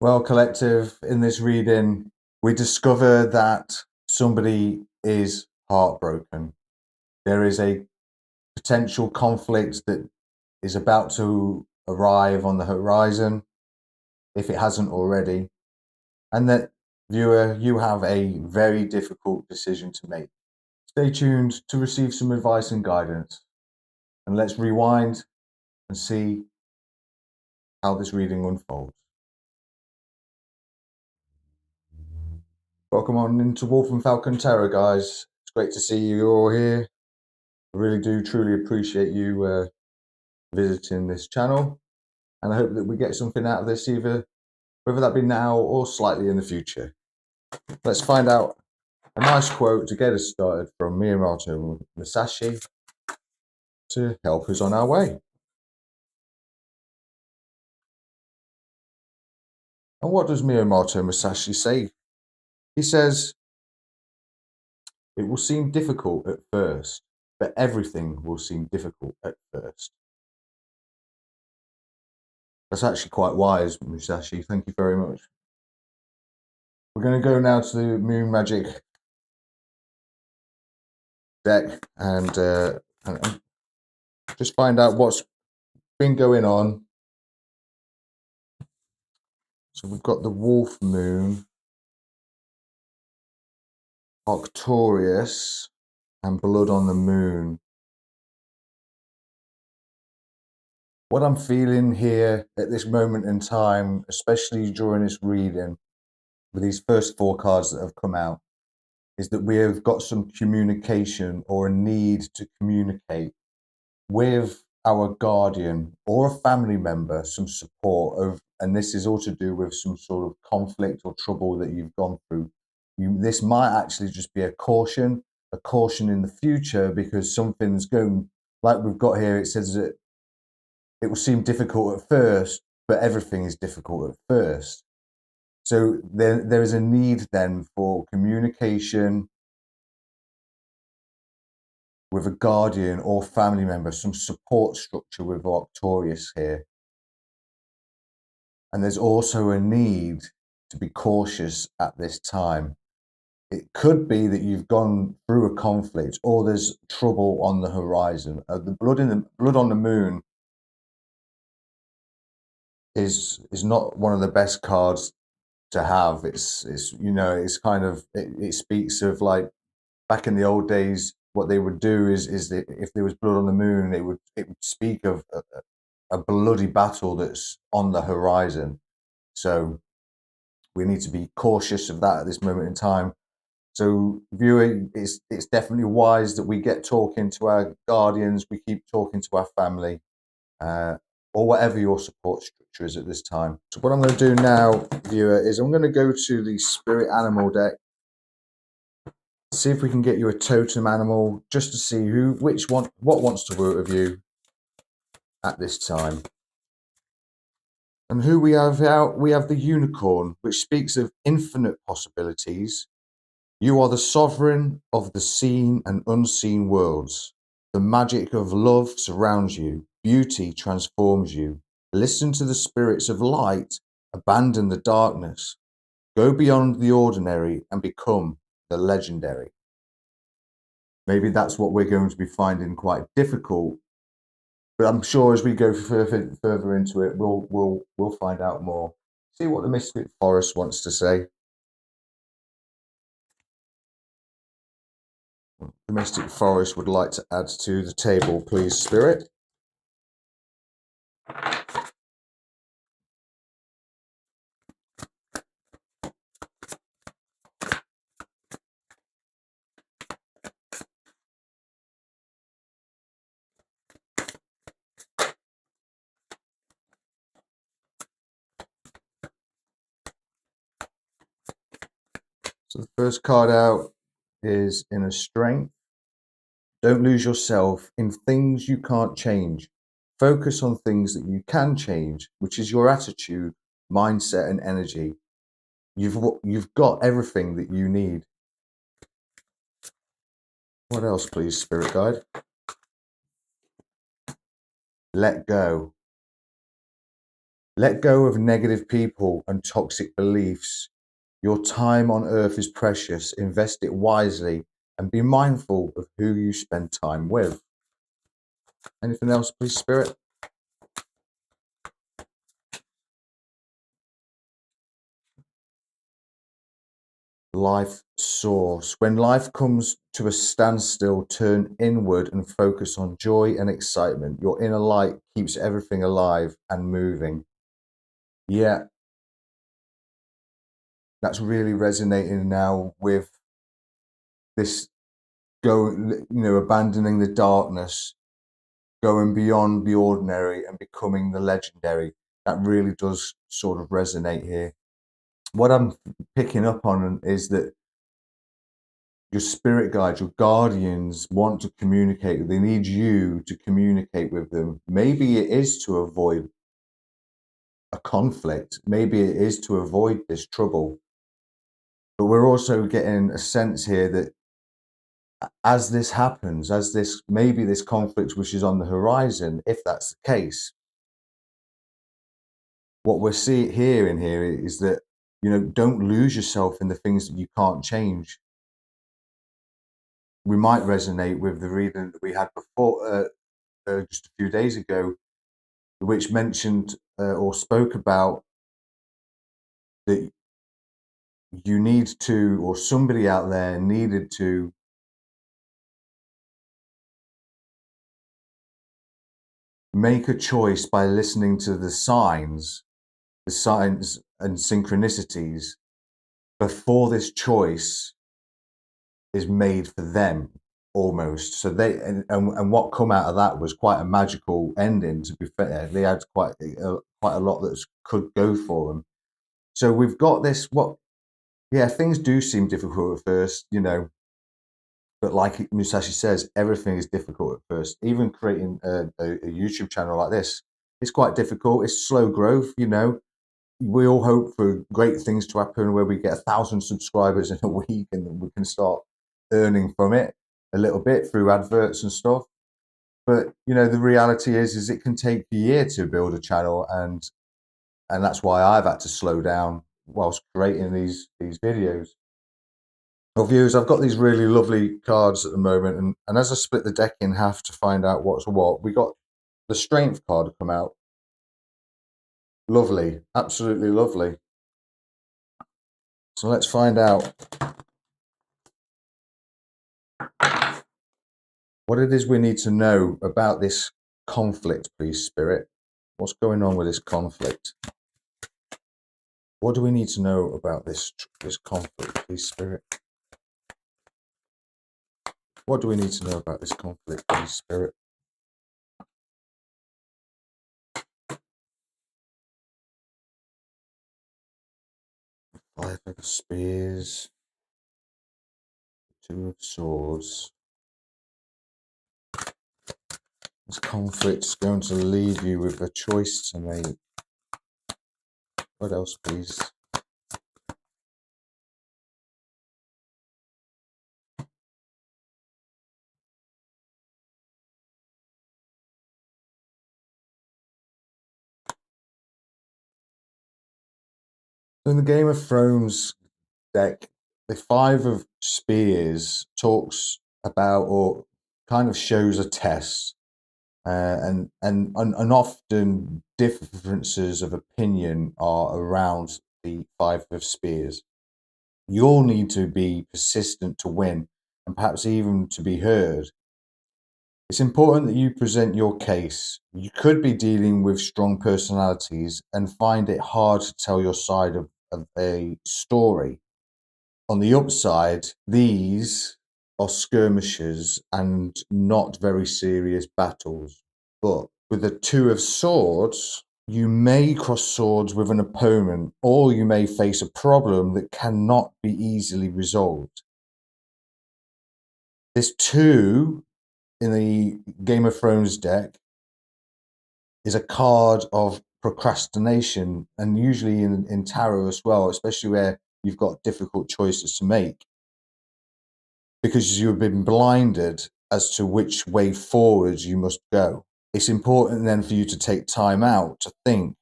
Well, collective, in this reading, we discover that somebody is heartbroken. There is a potential conflict that is about to arrive on the horizon, if it hasn't already, and that, viewer, you have a very difficult decision to make. Stay tuned to receive some advice and guidance, and let's rewind and see how this reading unfolds. Welcome on into Wolf and Falcon Terror, guys. It's great to see you all here. I really do truly appreciate you visiting this channel, and I hope that we get something out of this, either whether that be now or slightly in the future. Let's find out a nice quote to get us started from Musashi to help us on our way. And what does Musashi say? He says, "It will seem difficult at first, but everything will seem difficult at first." That's actually quite wise, Musashi. Thank you very much. We're going to go now to the Moon Magic deck and just find out what's been going on. So we've got the Wolf Moon, Octorius, and Blood on the Moon. What I'm feeling here at this moment in time, especially during this reading, with these first four cards that have come out, is that we have got some communication or a need to communicate with our guardian or a family member, some support of, and this is all to do with some sort of conflict or trouble that you've gone through. This might actually just be a caution in the future, because something's going, like we've got here, it says that it will seem difficult at first, but everything is difficult at first. So there is a need then for communication with a guardian or family member, some support structure with Octorius here. And there's also a need to be cautious at this time. It could be that you've gone through a conflict, or there's trouble on the horizon. The blood on the moon is not one of the best cards to have. It's it's kind of, it speaks of, like, back in the old days, what they would do is that if there was blood on the moon, it would speak of a bloody battle that's on the horizon. So we need to be cautious of that at this moment in time. So, viewing, it's definitely wise that we get talking to our guardians, we keep talking to our family, or whatever your support structure is at this time. So what I'm going to do now, viewer, is I'm going to go to the spirit animal deck, see if we can get you a totem animal, just to see what wants to work with you at this time. And who we have out, we have the unicorn, which speaks of infinite possibilities. You are the sovereign of the seen and unseen worlds. The magic of love surrounds you. Beauty transforms you. Listen to the spirits of light. Abandon the darkness. Go beyond the ordinary and become the legendary. Maybe that's what we're going to be finding quite difficult, but I'm sure as we go further into it, we'll find out more. See what the Mystic Forest wants to say. The Mystic Forest would like to add to the table, please, Spirit. So the first card out is Inner Strength. Don't lose yourself in things you can't change. Focus on things that you can change, which is your attitude, mindset, and energy. You've got everything that you need. What else, please, Spirit Guide? Let go. Let go of negative people and toxic beliefs. Your time on earth is precious. Invest it wisely and be mindful of who you spend time with. Anything else, please, Spirit? Life source. When life comes to a standstill, turn inward and focus on joy and excitement. Your inner light keeps everything alive and moving. Yeah, that's really resonating now with this abandoning the darkness, going beyond the ordinary and becoming the legendary. That really does sort of resonate here. What I'm picking up on is that your spirit guides, your guardians want to communicate. They need you to communicate with them. Maybe it is to avoid a conflict. Maybe it is to avoid this trouble. But we're also getting a sense here that as this happens, as this maybe this conflict which is on the horizon, if that's the case, what we're hearing here is that don't lose yourself in the things that you can't change. We might resonate with the reading that we had before, just a few days ago, which mentioned or spoke about that you need to, or somebody out there needed to make a choice by listening to the signs and synchronicities before this choice is made for them, almost. So and what come out of that was quite a magical ending. To be fair, they had quite a lot that could go for them. So we've got this. Yeah, things do seem difficult at first, but like Musashi says, everything is difficult at first. Even creating a YouTube channel like this, it's quite difficult. It's slow growth. We all hope for great things to happen where we get 1,000 subscribers in a week and then we can start earning from it a little bit through adverts and stuff. But the reality is it can take a year to build a channel, and that's why I've had to slow down whilst creating these videos. Well, viewers, I've got these really lovely cards at the moment, and as I split the deck in half to find out what's what, we got the Strength card come out. Lovely, absolutely lovely. So let's find out what it is we need to know about this conflict, please, Spirit. What's going on with this conflict? What do we need to know about this conflict, please, Spirit? What do we need to know about this conflict, please, Spirit? Five of Spears, Two of Swords. This conflict's going to leave you with a choice to make. What else, please? In the Game of Thrones deck, the Five of Spears talks about, or kind of shows a test, and often differences of opinion are around the Five of Spears. You'll need to be persistent to win, and perhaps even to be heard. It's important that you present your case. You could be dealing with strong personalities and find it hard to tell your side of a story. On the upside, these are skirmishes and not very serious battles. But with the Two of Swords, you may cross swords with an opponent, or you may face a problem that cannot be easily resolved. This two in the Game of Thrones deck is a card of procrastination, and usually in tarot as well, especially where you've got difficult choices to make because you've been blinded as to which way forward you must go. It's important then for you to take time out to think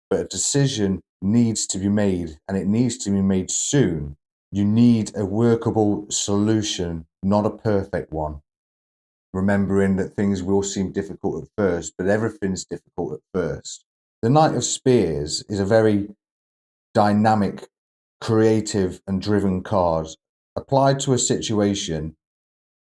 but a decision needs to be made, and it needs to be made soon. You need a workable solution, not a perfect one. Remembering that things will seem difficult at first, but everything's difficult at first. The Knight of Spears is a very dynamic, creative, and driven card. Applied to a situation,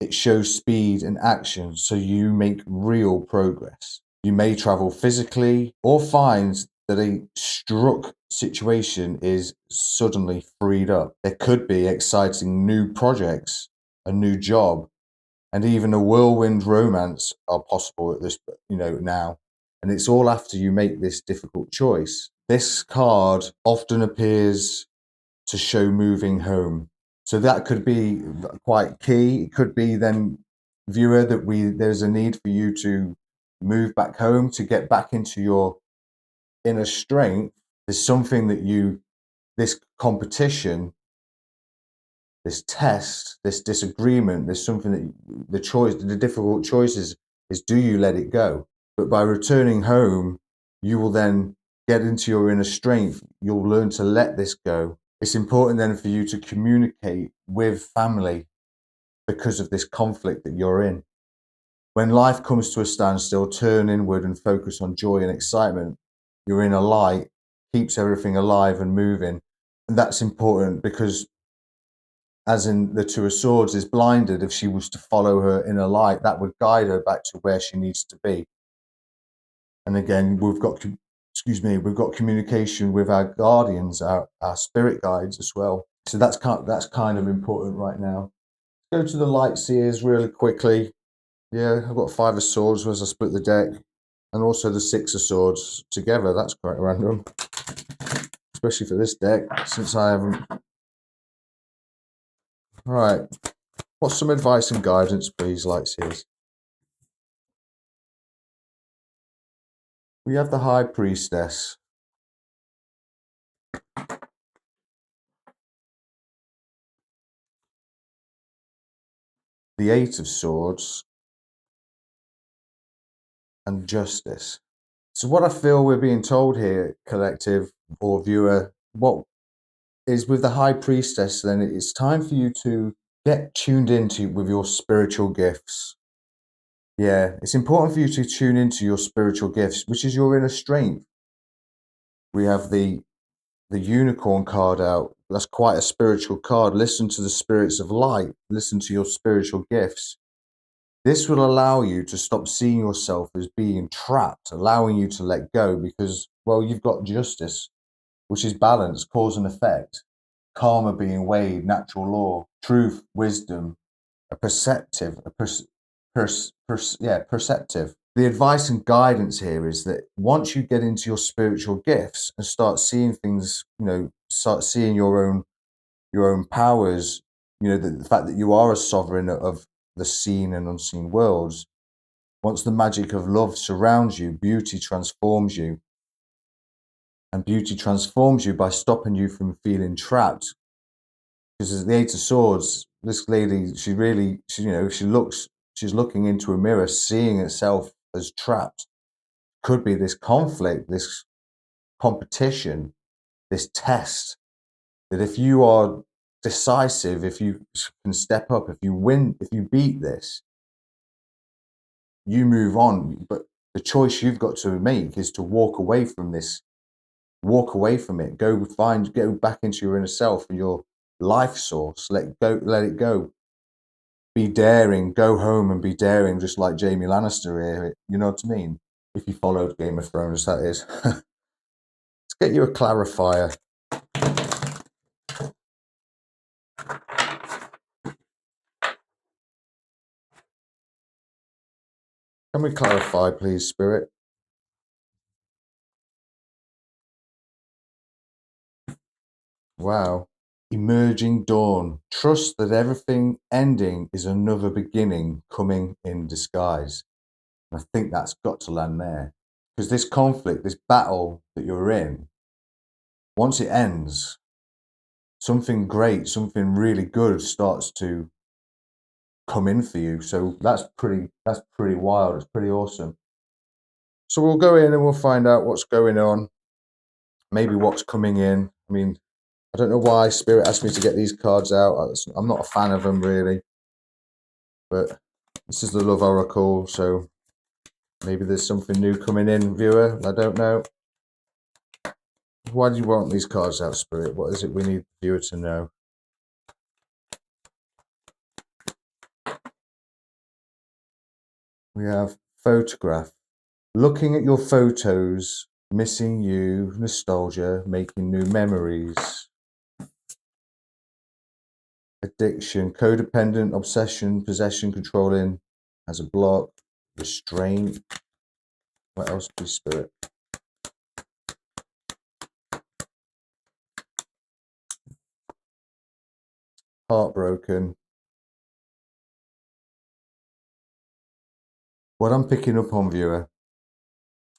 it shows speed and action, so you make real progress. You may travel physically or find that a struck situation is suddenly freed up. There could be exciting new projects, a new job, and even a whirlwind romance are possible at this, now. And it's all after you make this difficult choice. This card often appears to show moving home. So that could be quite key. It could be then, viewer, that there's a need for you to move back home, to get back into your inner strength. There's something that this competition, this test, this disagreement, there's something that the difficult choices is, do you let it go? But by returning home, you will then get into your inner strength. You'll learn to let this go. It's important then for you to communicate with family because of this conflict that you're in. When life comes to a standstill, turn inward and focus on joy and excitement. Your inner light keeps everything alive and moving. And that's important because, as in the Two of Swords, is blinded. If she was to follow her inner light, that would guide her back to where she needs to be. And again, we've got communication with our guardians, our spirit guides as well. So that's kind of important right now. Go to the light seers really quickly. Yeah, I've got 5 of Swords as I split the deck, and also the 6 of Swords together. That's quite random, especially for this deck, since I haven't. All right, what's some advice and guidance, please, light seers? We have the High Priestess. The 8 of Swords. And Justice. So what I feel we're being told here, collective or viewer, what is with the High Priestess, then it's time for you to get tuned into with your spiritual gifts. Yeah, it's important for you to tune into your spiritual gifts, which is your inner strength. We have the unicorn card out. That's quite a spiritual card. Listen to the spirits of light. Listen to your spiritual gifts. This will allow you to stop seeing yourself as being trapped, allowing you to let go because, well, you've got justice, which is balance, cause and effect, karma being weighed, natural law, truth, wisdom, a perceptive, perceptive. The advice and guidance here is that once you get into your spiritual gifts and start seeing things, start seeing your own powers, the fact that you are a sovereign of the seen and unseen worlds. Once the magic of love surrounds you, beauty transforms you. And beauty transforms you by stopping you from feeling trapped. Because as the 8 of Swords, this lady, she's looking into a mirror, seeing herself as trapped. Could be this conflict, this competition, this test, that if you are decisive, if you can step up, if you win, if you beat this, you move on. But the choice you've got to make is to walk away from this, walk away from it, go back into your inner self and your life source. Let it go. Be daring, go home and be daring, just like Jaime Lannister here. You know what I mean? If you followed Game of Thrones, that is. Let's get you a clarifier. Can we clarify, please, Spirit? Wow. Emerging dawn. Trust that everything ending is another beginning coming in disguise. And I think that's got to land there. Because this conflict, this battle that you're in, once it ends, something great, something really good starts to come in for you. So that's pretty wild. It's pretty awesome. So we'll go in and we'll find out what's going on. maybe what's coming in. I mean, I don't know why Spirit asked me to get these cards out. I'm not a fan of them really, but this is the Love Oracle, so maybe there's something new coming in, viewer. I don't know. Why do you want these cards out, Spirit? What is it we need the viewer to know? We have photograph. Looking at your photos, missing you, nostalgia, making new memories. Addiction, codependent, obsession, possession, controlling, as a block, restraint. What else, please, Spirit? Heartbroken. What I'm picking up on, viewer,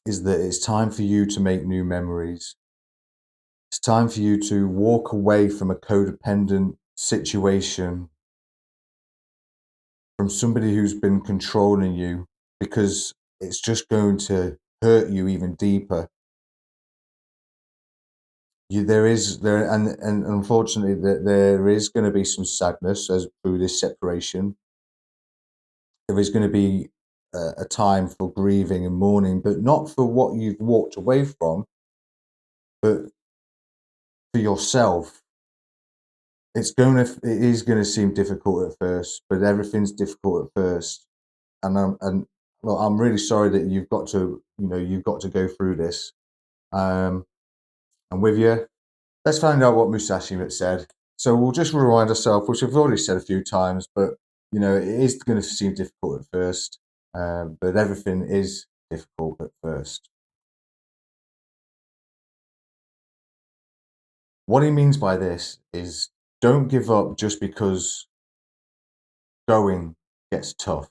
is that it's time for you to make new memories. It's time for you to walk away from a codependent situation, from somebody who's been controlling you, because it's just going to hurt you even deeper. And unfortunately there is going to be some sadness as through this separation. There is going to be a time for grieving and mourning, but not for what you've walked away from, but for yourself. It is going to seem difficult at first, but everything's difficult at first. And well, I'm really sorry that you've got to, you've got to go through this. I'm with you. Let's find out what Musashi said. So we'll just rewind ourselves, which I've already said a few times, but it is going to seem difficult at first, but everything is difficult at first. What he means by this is don't give up just because going gets tough.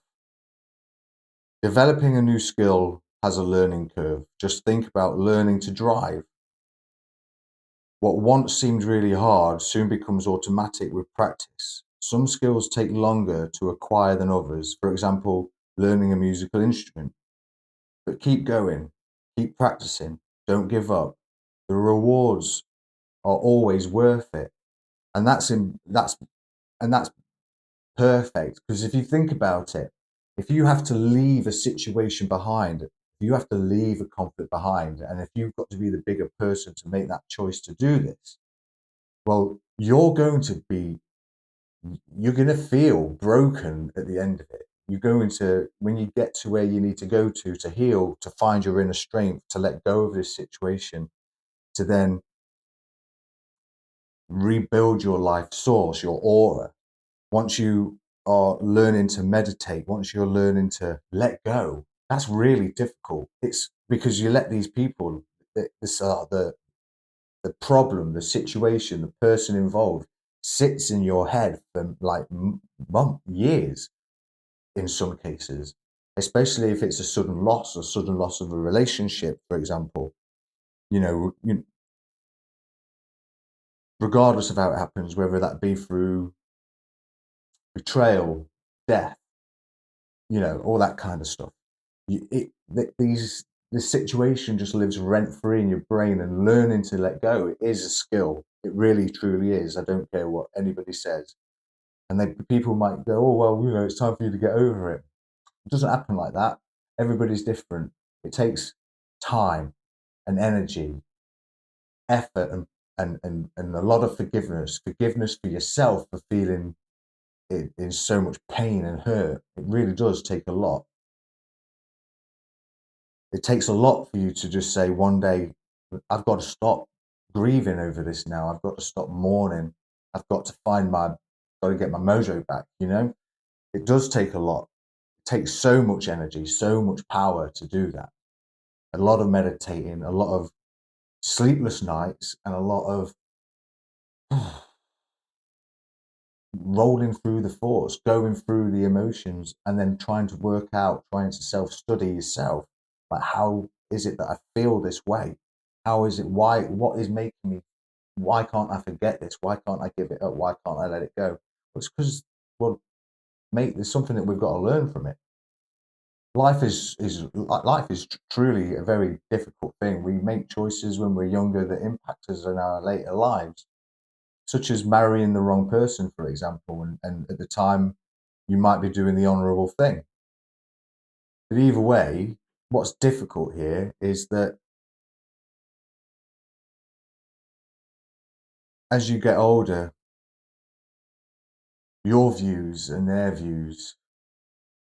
Developing a new skill has a learning curve. Just think about learning to drive. What once seemed really hard soon becomes automatic with practice. Some skills take longer to acquire than others, for example, learning a musical instrument. But keep going, keep practicing, don't give up. The rewards are always worth it. And that's perfect, because if you think about it, if you have to leave a situation behind, if you have to leave a conflict behind, and if you've got to be the bigger person to make that choice to do this, well, you're going to feel broken at the end of it. You're going to, when you get to where you need to go to heal, to find your inner strength, to let go of this situation, to then rebuild your life source, your aura. Once you are learning to meditate, once you're learning to let go, that's really difficult. It's because you let these people, the problem, the situation, the person involved sits in your head for like years in some cases, especially if it's a sudden loss of a relationship, for example. You know, regardless of how it happens, whether that be through betrayal, death, all that kind of stuff. This situation just lives rent free in your brain, and learning to let go is a skill. It really, truly is. I don't care what anybody says. And people might go, oh, well, it's time for you to get over it. It doesn't happen like that. Everybody's different. It takes time and energy, effort, and a lot of forgiveness. Forgiveness for yourself for feeling in so much pain and hurt. It really does take a lot. It takes a lot for you to just say one day, I've got to stop grieving over this now. I've got to stop mourning. I've got to got to get my mojo back, It does take a lot. It takes so much energy, so much power to do that. A lot of meditating, a lot of sleepless nights, and a lot of rolling through the thoughts, going through the emotions, and then trying to work out, trying to self-study yourself. Like, how is it that I feel this way? How is it? What is making me? Why can't I forget this? Why can't I give it up? Why can't I let it go? Well, it's because, well, mate, there's something that we've got to learn from it. life is truly a very difficult thing. We make choices when we're younger that impact us in our later lives, such as marrying the wrong person, for example, and at the time you might be doing the honourable thing. But either way, what's difficult here is that as you get older, your views and their views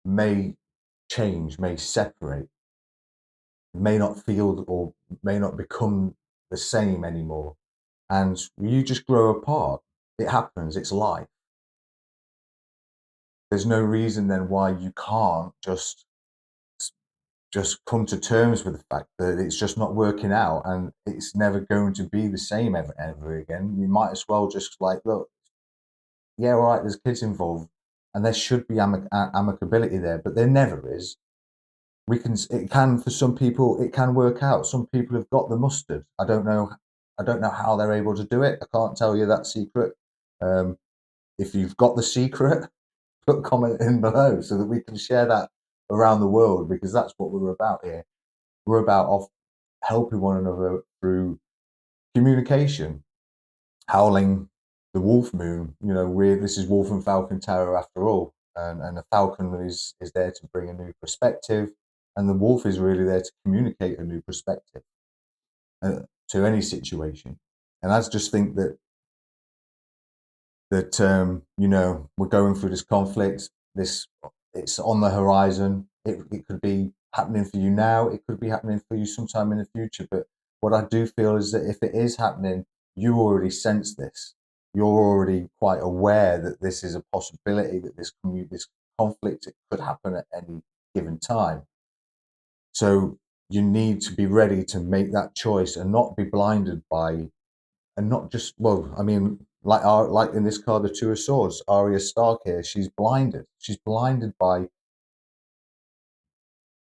may change, may separate, may not feel or may not become the same anymore. And you just grow apart. It happens, it's life. There's no reason then why you can't just come to terms with the fact that it's just not working out and it's never going to be the same ever again. You might as well just like, look, yeah, all right, there's kids involved and there should be amicability there, but there never is. It can, for some people, it can work out. Some people have got the mustard. I don't know how they're able to do it. I can't tell you that secret. If you've got the secret, put a comment in below so that we can share that around the world, because that's what we're about here. We're about helping one another through communication. Howling the wolf moon, this is wolf and falcon tarot after all, and the falcon is there to bring a new perspective, and the wolf is really there to communicate a new perspective to any situation. And I just think that we're going through this conflict. It's on the horizon. It could be happening for you now. It could be happening for you sometime in the future. But what I do feel is that if it is happening, you already sense this. You're already quite aware that this is a possibility, that this conflict, it could happen at any given time. So you need to be ready to make that choice and not be blinded by, and not just, well, I mean, like in this card, the Two of Swords, Arya Stark here, she's blinded. She's blinded by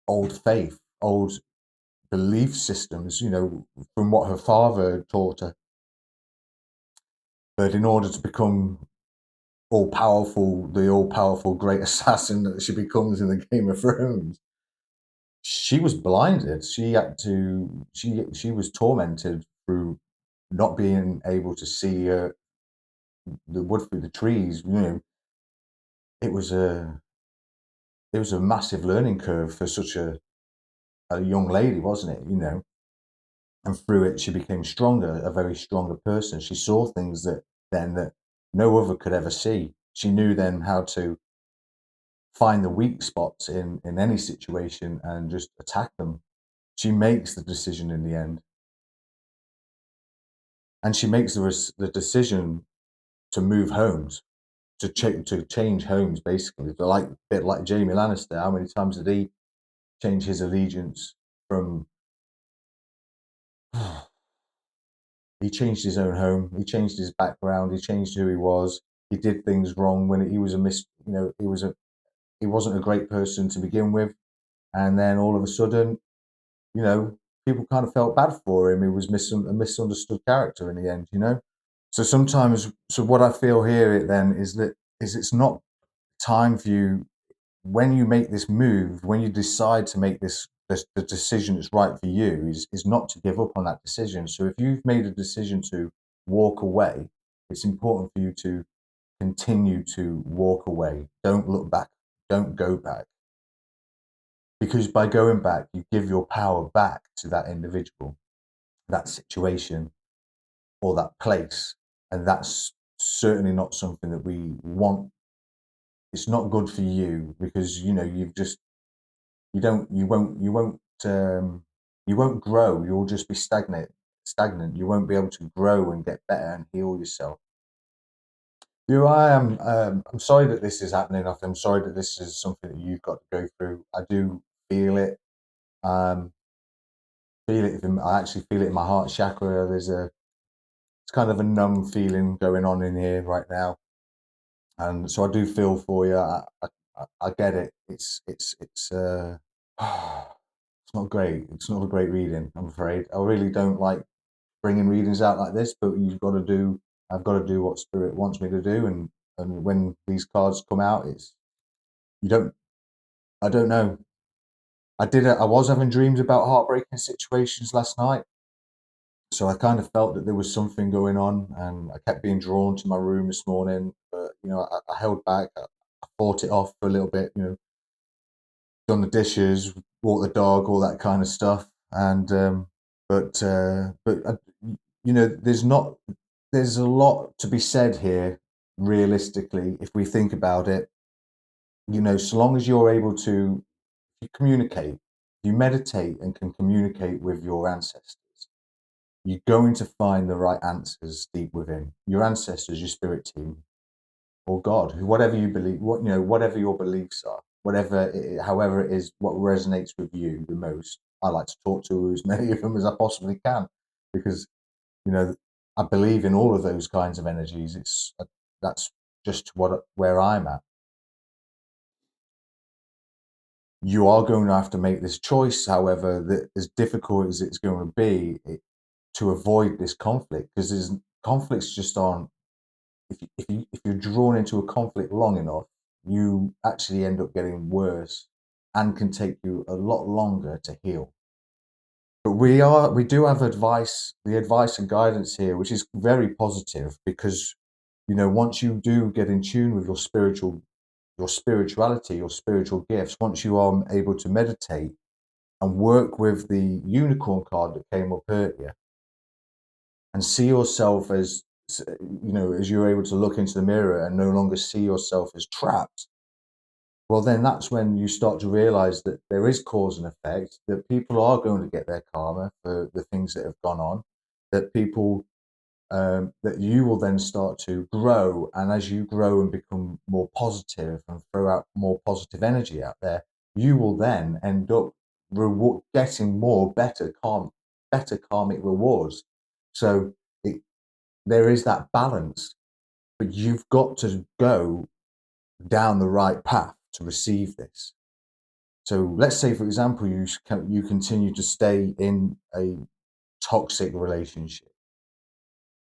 old faith, old belief systems, from what her father taught her. But in order to become all powerful, the all powerful great assassin that she becomes in the Game of Thrones, she was blinded. She was tormented through not being able to see the wood through the trees. It was a massive learning curve for such a young lady, wasn't it? And through it, she became stronger, a very stronger person. She saw things that no other could ever see. She knew then how to find the weak spots in any situation and just attack them. She makes the decision in the end, and she makes the decision to move homes, to change homes. Basically, a bit like Jaime Lannister. How many times did he change his allegiance from? He changed his own home. He changed his background. He changed who he was. He did things wrong when he was he wasn't a great person to begin with, and then all of a sudden, you know, people kind of felt bad for him. He was a misunderstood character in the end. So sometimes, so what I feel here then is it's not time for you when you make this move, when you decide to make the decision that's right for you, is not to give up on that decision. So if you've made a decision to walk away, it's important for you to continue to walk away. Don't look back. Don't go back. Because by going back, you give your power back to that individual, that situation, or that place. And that's certainly not something that we want. It's not good for you because you've just you won't grow. You'll just be stagnant. You won't be able to grow and get better and heal yourself. I am. I'm sorry that this is happening. I'm sorry that this is something that you've got to go through. I do feel it. Um, I actually feel it in my heart chakra. It's kind of a numb feeling going on in here right now, and so I do feel for you. I get it. It's not great. It's not a great reading, I'm afraid. I really don't like bringing readings out like this, but I've got to do what Spirit wants me to do. And when these cards come out, you don't, I don't know. I was having dreams about heartbreaking situations last night. So I kind of felt that there was something going on, and I kept being drawn to my room this morning. But I held back. I fought it off for a little bit. Done the dishes, walked the dog, all that kind of stuff. And there's not there's a lot to be said here. Realistically, if we think about it, so long as you're able to you communicate, you meditate and can communicate with your ancestors, you're going to find the right answers deep within your ancestors, your spirit team, or God, whatever you believe, whatever your beliefs are, however it is, what resonates with you the most. I like to talk to as many of them as I possibly can, because you know I believe in all of those kinds of energies. That's just where I'm at. You are going to have to make this choice, however, that as difficult as it's going to be, to avoid this conflict, because there's conflicts just aren't. If you're drawn into a conflict long enough, you actually end up getting worse, and can take you a lot longer to heal. But we do have the advice and guidance here, which is very positive, because once you do get in tune with your spirituality, your spiritual gifts, once you are able to meditate and work with the unicorn card that came up earlier, and see yourself as as you're able to look into the mirror and no longer see yourself as trapped, well, then that's when you start to realize that there is cause and effect, that people are going to get their karma for the things that have gone on, that people that you will then start to grow, and as you grow and become more positive and throw out more positive energy out there, you will then end up getting better karmic rewards. So there is that balance, but you've got to go down the right path to receive this. So let's say, for example, you continue to stay in a toxic relationship,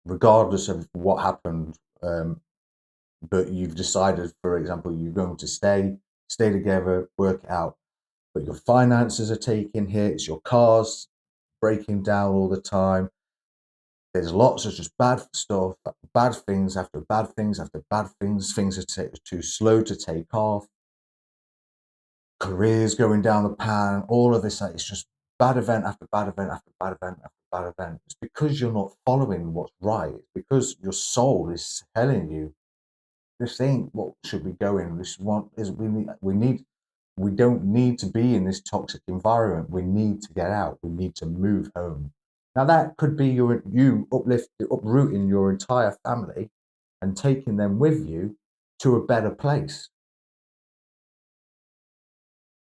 regardless of what happened. But you've decided, for example, you're going to stay together, work it out. But your finances are taking hits, your car's breaking down all the time. There's lots of just bad stuff, bad things after bad things after bad things. Things are too slow to take off. Careers going down the pan. All of this, it's just bad event after bad event after bad event after bad event. It's because you're not following what's right. It's because your soul is telling you this ain't what should be going. This one is we don't need to be in this toxic environment. We need to get out. We need to move home. Now that could be uprooting your entire family and taking them with you to a better place,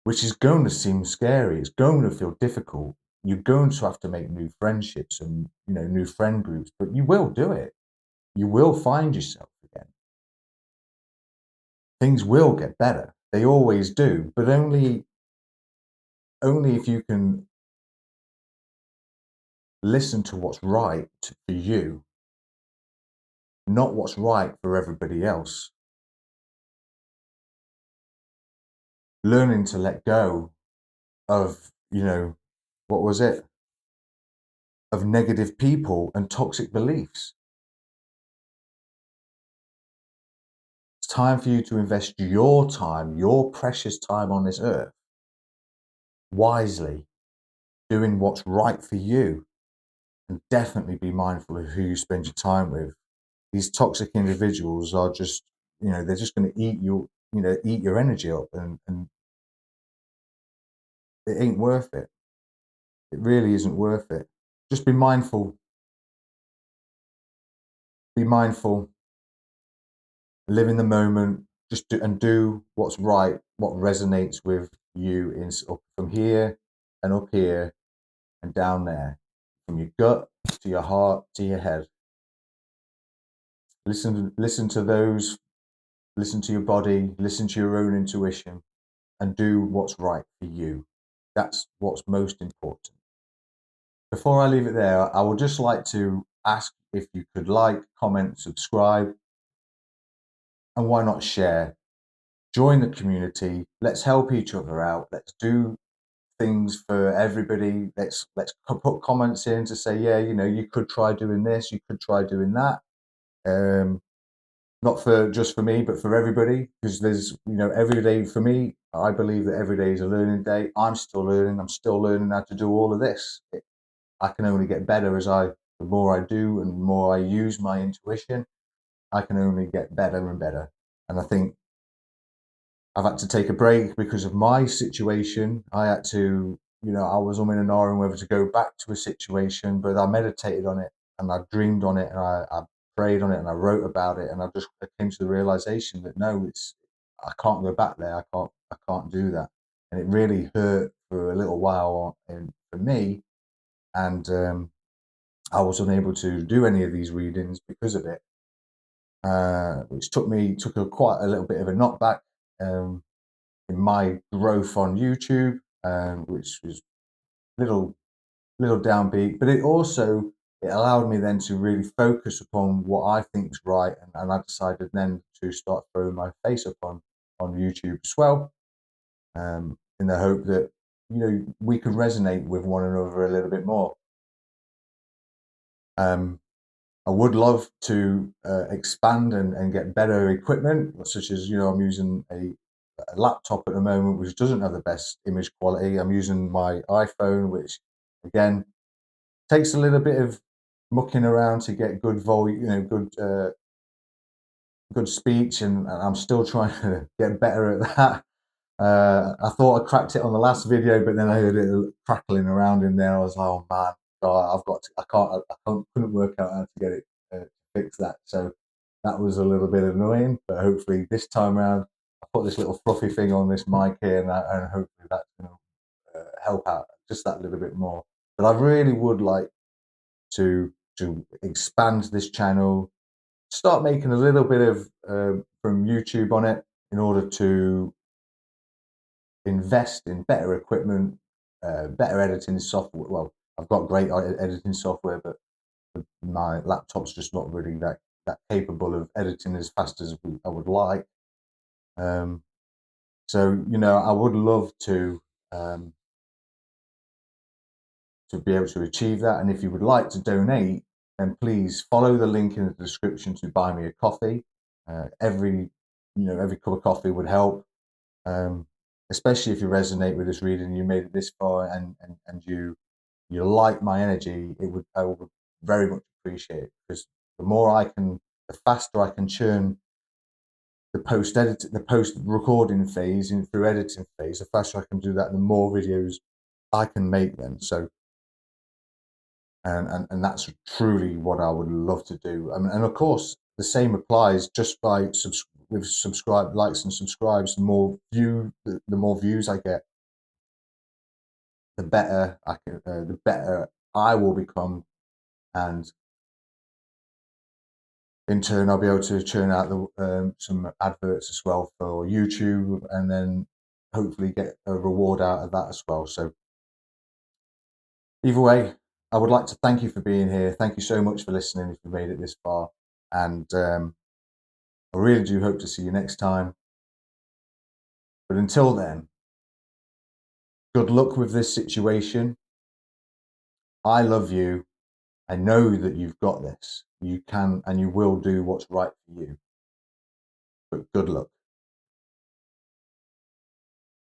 which is going to seem scary. It's going to feel difficult. You're going to have to make new friendships and new friend groups, but you will do it. You will find yourself again. Things will get better. They always do, but only if you can listen to what's right for you, not what's right for everybody else. Learning to let go of, what was it? Of negative people and toxic beliefs. It's time for you to invest your time, your precious time on this earth, wisely, doing what's right for you. And definitely be mindful of who you spend your time with. These toxic individuals are just, they're just going to eat your energy up, and it ain't worth it. It really isn't worth it. Just be mindful. Be mindful. Live in the moment. Just do what's right, what resonates with you from here and up here and down there, from your gut to your heart to your head. Listen to those. Listen to your body. Listen to your own intuition, and do what's right for you. That's what's most important. Before I leave it there, I would just like to ask if you could like, comment, subscribe, and why not share? Join the community. Let's help each other out. Let's do things for everybody. Let's put comments in to say, yeah, you know, you could try doing this, you could try doing that. Not for just for me, but for everybody, because there's, you know, every day for me, I believe that every day is a learning day. I'm still learning. I'm still learning how to do all of this. I can only get better the more I do and the more I use my intuition, I can only get better and better. And I think I've had to take a break because of my situation. I had to, you know, I was umming and ahhing whether to go back to a situation, but I meditated on it and I dreamed on it and I prayed on it and I wrote about it and I came to the realization that no, I can't go back there. I can't do that. And it really hurt for a little while for me. And I was unable to do any of these readings because of it, which took quite a little bit of a knockback. In my growth on YouTube, which was little downbeat, but it allowed me then to really focus upon what I think is right, and I decided then to start throwing my face up on YouTube as well, in the hope that, you know, we could resonate with one another a little bit more. I would love to expand and get better equipment, such as, you know, I'm using a laptop at the moment which doesn't have the best image quality. I'm using my iPhone, which again takes a little bit of mucking around to get good volume, you know, good speech, and I'm still trying to get better at that. I thought I cracked it on the last video, but then I heard it crackling around in there. I was like, oh man, I've got to, couldn't work out how to get it fix that. So that was a little bit annoying, but hopefully this time around, I put this little fluffy thing on this mic here, and hopefully that's going to help out just that little bit more. But I really would like to expand this channel, start making a little bit of from YouTube on it in order to invest in better equipment, better editing software. Well, I've got great editing software, but my laptop's just not really that capable of editing as fast as I would like. So, you know, I would love to be able to achieve that. And if you would like to donate, then please follow the link in the description to buy me a coffee. Every cup of coffee would help, especially if you resonate with this reading, you made it this far, and you like my energy. I would very much appreciate it, because the faster I can churn the post recording phase and through editing phase, the faster I can do that, the more videos I can make then. So, and that's truly what I would love to do. And of course, the same applies just by with subscribe, likes, and subscribes. The more views I get, the better the better I will become, and in turn, I'll be able to churn out some adverts as well for YouTube, and then hopefully get a reward out of that as well. So either way, I would like to thank you for being here. Thank you so much for listening if you made it this far. And I really do hope to see you next time. But until then, good luck with this situation. I love you. I know that you've got this. You can and you will do what's right for you. But good luck.